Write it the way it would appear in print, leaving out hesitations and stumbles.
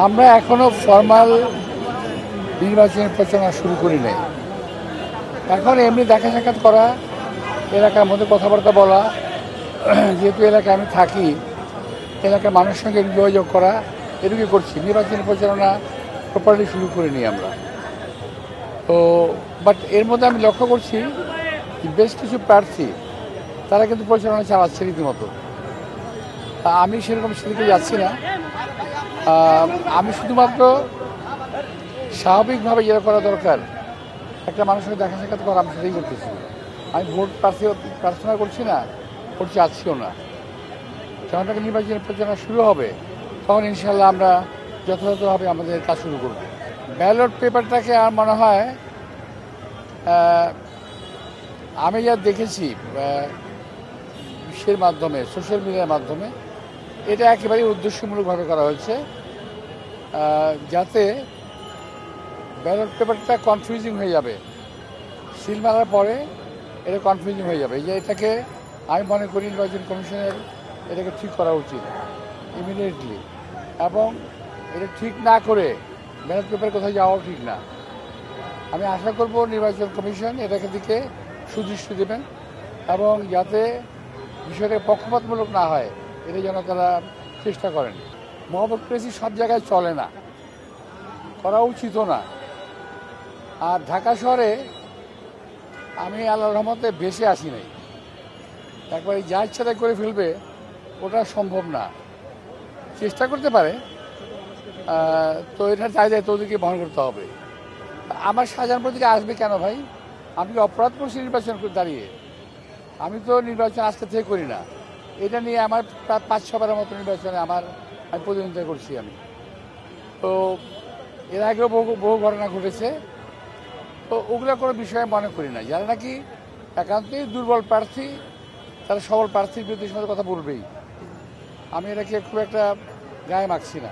আমরা এখনো ফর্মাল নির্বাচনের প্রচারণা শুরু করি নাই। এখন এমনি দেখা সাক্ষাৎ করা, এলাকার মধ্যে কথাবার্তা বলা, যেহেতু এলাকায় আমি থাকি, এলাকার মানুষের সঙ্গে যোগাযোগ করা, এটুকুই করছি। নির্বাচনের প্রচারণা প্রপারলি শুরু করিনি আমরা। তো বাট এর মধ্যে আমি লক্ষ্য করছি বেশ কিছু প্রার্থী তারা কিন্তু প্রচারণা চালাচ্ছে রীতিমতো। আমি সেরকম সেদিকে যাচ্ছি না। আমি শুধুমাত্র স্বাভাবিকভাবে যেটা করা দরকার, একটা মানুষের সঙ্গে দেখা সাক্ষাৎ করা, আমি সেটাই করতেছি। আমি ভোট প্রার্থনা করছি না, করছি আছিও না। যখন থেকে নির্বাচনের প্রচারণা শুরু হবে তখন ইনশাল্লাহ আমরা যথাযথভাবে আমাদের কাজ শুরু করব। ব্যালট পেপারটাকে আর মনে হয় আমি যা দেখেছি বিশ্বের মাধ্যমে, সোশ্যাল মিডিয়ার মাধ্যমে, এটা একেবারেই উদ্দেশ্যমূলকভাবে করা হয়েছে যাতে ব্যালট পেপারটা কনফিউজিং হয়ে যাবে। সিল মারার পরে এটা কনফিউজিং হয়ে যাবে। যে এটাকে আমি মনে করি নির্বাচন কমিশনের এটাকে ঠিক করা উচিত ইমিডিয়েটলি, এবং এটা ঠিক না করে ব্যালট পেপার কোথাও যাওয়াও ঠিক না। আমি আশা করব নির্বাচন কমিশন এটাকে দিকে সুদৃষ্টি দেবেন এবং যাতে বিষয়টা পক্ষপাতমূলক না হয় এটা যেন তারা চেষ্টা করেন। মহাপ্রক্রেসি সব জায়গায় চলে না, করা উচিতও না। আর ঢাকা শহরে আমি আল্লাহর রহমতে বেশি আসি নাই। একবার যা ইচ্ছা তাই করে ফেলবে ওটা সম্ভব না। চেষ্টা করতে পারে, তো এটা চাইলে তোদেরকে বহন করতে হবে। আমার শাহজাহানপুর থেকে আসবে কেন ভাই? আমি কি অপরাধ করছি নির্বাচন দাঁড়িয়ে? আমি তো নির্বাচন আজকে থেকে করি না। এটা নিয়ে আমার প্রায় 5-6বারের মতো নির্বাচনে আমি প্রতিদ্বন্দ্বিতা করছি। আমি তো এর আগেও বহু ঘটনা ঘটেছে। তো ওগুলো কোনো বিষয়ে মনে করি না। যারা নাকি একান্তই দুর্বল প্রার্থী তারা সবল প্রার্থীর বিরুদ্ধে কথা বলবেই। আমি এটাকে খুব একটা গায়ে মাখছি না।